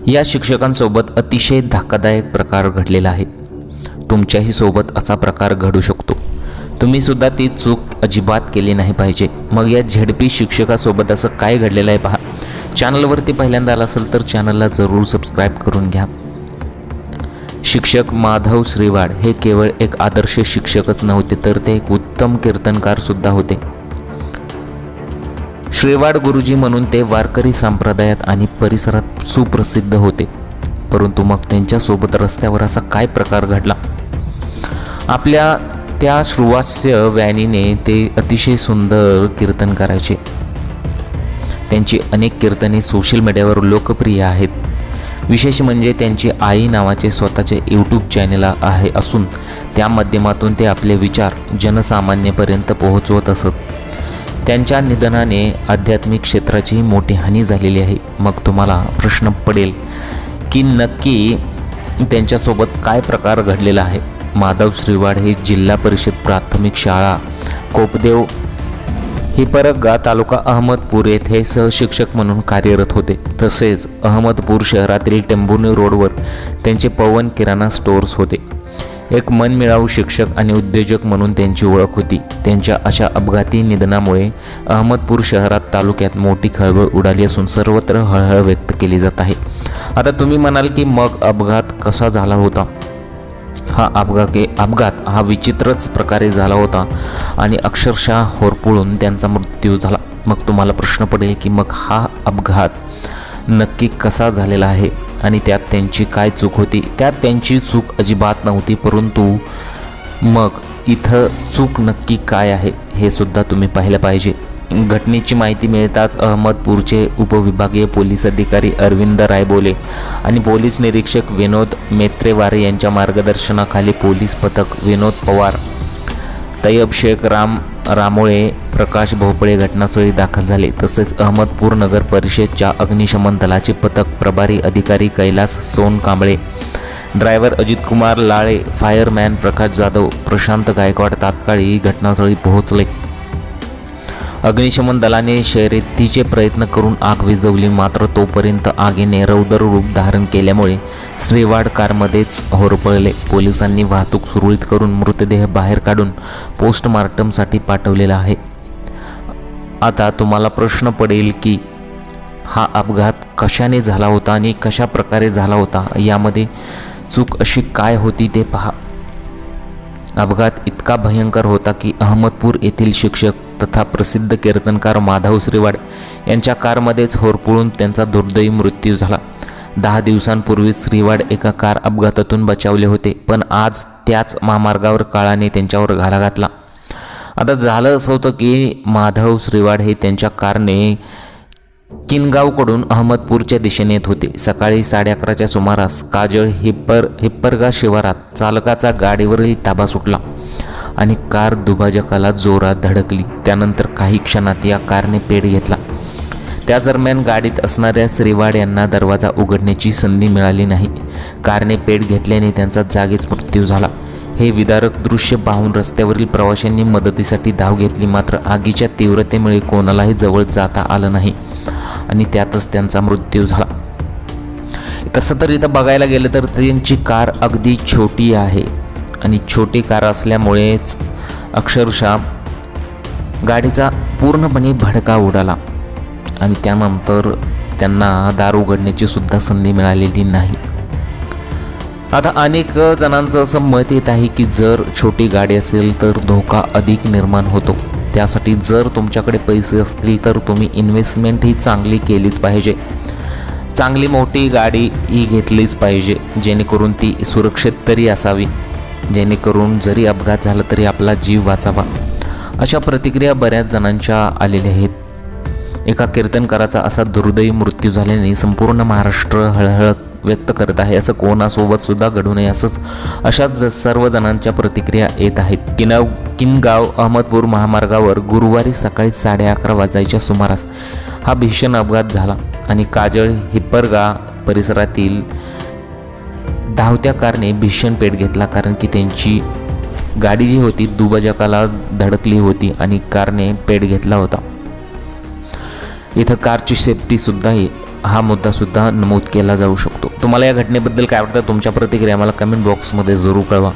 या शिक्षकांसोबत अतिशय धक्कादायक प्रकार घडलेला आहे. तुमच्याही सोबत असा प्रकार घडू शकतो. तुम्ही सुद्धा ती चूक अजिबात केली नाही पाहिजे. मग या झेडपी शिक्षकासोबत असं काय घडलेलं आहे पहा. चॅनलवरती पहिल्यांदा आला असेल तर चॅनलला जरूर सबस्क्राईब करून घ्या. शिक्षक माधव श्रीवाड हे केवळ एक आदर्श शिक्षकच नव्हते, तर ते एक उत्तम कीर्तनकार सुद्धा होते. श्रीवाड गुरुजी म्हणून ते वारकरी संप्रदायात आणि परिसरात सुप्रसिद्ध होते. परंतु मग त्यांच्यासोबत रस्त्यावर असा काय प्रकार घडला. आपल्या त्या श्रुवास्य व्यानीने ते अतिशय सुंदर कीर्तन करायचे. त्यांची अनेक कीर्तने सोशल मीडियावर लोकप्रिय आहेत. विशेष म्हणजे त्यांची आई नावाचे स्वतःचे यूट्यूब चॅनल आहे असून त्या माध्यमातून ते आपले विचार जनसामान्यपर्यंत पोहोचवत असत. त्यांच्या निधनाने आध्यात्मिक क्षेत्राची मोठी हानी झालेली आहे. मग तुम्हाला प्रश्न पडेल की नक्की त्यांच्यासोबत काय प्रकार घडलेला आहे. माधव श्रीवाड हे जिल्हा परिषद प्राथमिक शाळा कोपदेव हिप्परगा तालुका अहमदपूर येथे सहशिक्षक म्हणून कार्यरत होते. तसेच अहमदपूर शहरातील टेंभुर्णी रोडवर त्यांचे पवन किराणा स्टोअर्स होते. एक मनमिळावू शिक्षक आणि उद्योजक म्हणून त्यांची ओळख होती. त्यांच्या अशा अपघाती निधनामुळे अहमदपूर शहरात तालुक्यात मोठी खळबळ उडाली असून सर्वत्र हळहळ व्यक्त केली जात आहे. आता तुम्ही म्हणाल की मग अपघात कसा झाला होता. हा अपघात हा विचित्रच प्रकारे झाला होता आणि अक्षरशः होरपळून त्यांचा मृत्यू झाला. मग तुम्हाला प्रश्न पडेल की मग हा अपघात नक्की कसा झालेला आहे आणि त्यात त्यांची काय चूक होती. त्यात त्यांची चूक अजिबात नव्हती, परंतु मग इथं चूक नक्की काय आहे हे सुद्धा तुम्ही पाहिलं पाहिजे. घटनेची माहिती मिळताच अहमदपूरचे उपविभागीय पोलीस अधिकारी अरविंद रायबोले आणि पोलीस निरीक्षक विनोद मेत्रेवारे यांच्या मार्गदर्शनाखाली पोलीस पथक विनोद पवार, तैयब शेख, रामोळे, प्रकाश भोपळे घटनास्थळी दाखल झाले. तसेच अहमदपूर नगर परिषदच्या अग्निशमन दलाचे पथक प्रभारी अधिकारी कैलास सोनकांबळे, ड्रायव्हर अजित कुमार लाळे, फायरमॅन प्रकाश जाधव, प्रशांत गायकवाड तात्काळी घटनास्थळी पोहोचले. अग्निशमन दलाने शर्यतीचे प्रयत्न करून आग विझवली, मात्र तोपर्यंत आगीने रौद्र रूप धारण केल्यामुळे श्रीवाड कारमध्येच होरपळले. पोलिसांनी वाहतूक सुरळीत करून मृतदेह बाहेर काढून पोस्टमार्टमसाठी पाठवलेला आहे. आता तुम्हाला प्रश्न पडेल की हा अपघात कशाने झाला होता आणि कशा प्रकारे झाला होता, यामध्ये चूक अशी काय होती ते पहा. अपघात इतका भयंकर होता की अहमदपूर येथील शिक्षक तथा प्रसिद्ध कीर्तनकार माधव श्रीवाड यांच्या कारमध्येच होरपळून त्यांचा दुर्दैवी मृत्यू झाला. 10 दिवसांपूर्वी श्रीवाड एका कार अपघातातून बचावले होते, पण आज त्याच महामार्गावर काळाने त्यांच्यावर घाला घातला. आता झालं असं होतं की माधव श्रीवाड हे त्यांच्या कारने किनगावकडून अहमदपूरच्या दिशेने येत होते. सकाळी 11:30च्या सुमारास काजळ हिप्परगा शिवारात चालकाचा गाडीवरील ताबा सुटला आणि कार दुभाजकाला जोरात धडकली. त्यानंतर काही क्षणात या कारने पेट घेतला. त्या दरम्यान गाडीत असणाऱ्या श्रीवाड यांना दरवाजा उघडण्याची संधी मिळाली नाही. कारने पेट घेतल्याने त्यांचा जागीच मृत्यू झाला. हे विदारक दृश्य पाहून रस्त्यावरील प्रवाशांनी मदतीसाठी धाव घेतली, मात्र आगीच्या तीव्रतेमुळे कोणालाही जवळ जाता आलं नाही आणि त्यातच त्यांचा मृत्यू झाला. तसं तर इथं बघायला गेलं तर त्यांची कार अगदी छोटी आहे आणि छोटी कार असल्यामुळेच अक्षरशः गाडीचा पूर्णपणे भडका उडाला आणि त्यानंतर त्यांना दार उघडण्याची सुद्धा संधी मिळालेली नाही. आता अनेक जणांचं असं मत येत आहे की जर छोटी गाडी असेल तर धोका अधिक निर्माण होतो. त्यासाठी जर तुमच्याकडे पैसे असतील तर तुम्ही इन्व्हेस्टमेंट ही चांगली केलीच पाहिजे. चांगली मोठी गाडी ही घेतलीच पाहिजे, जेणेकरून ती सुरक्षित तरी असावी, जेणेकरून जरी अपघात झाला तरी आपला जीव वाचावा. अशा प्रतिक्रिया बऱ्याच जणांच्या आलेल्या आहेत. एका कीर्तनकाराचा असा दुर्दैवी मृत्यू झाल्याने संपूर्ण महाराष्ट्र हळहळ व्यक्त करत आहे. असं कोणासोबत सुद्धा घडू नये अशाच सर्व जणांच्या प्रतिक्रिया येत आहेत. किनगाव अहमदपूर महामार्गावर गुरुवारी सकाळी 11:30 वाजायच्या सुमारास हा भीषण अपघात झाला आणि काजळ हिप्परगा परिसरातील धावत्या कारने भीषण पेट घेतला, कारण की त्यांची गाडी जी होती दुभाजकाला धडकली होती आणि कारने पेट घेतला होता. इथं कारची सेफ्टी सुद्धा हा मुद्दासुद्धा नमूद केला जाऊ शकतो. तुम्हाला या घटनेबद्दल काय वाटतं? तुमच्या प्रतिक्रिया मला कमेंट बॉक्समध्ये जरूर कळवा.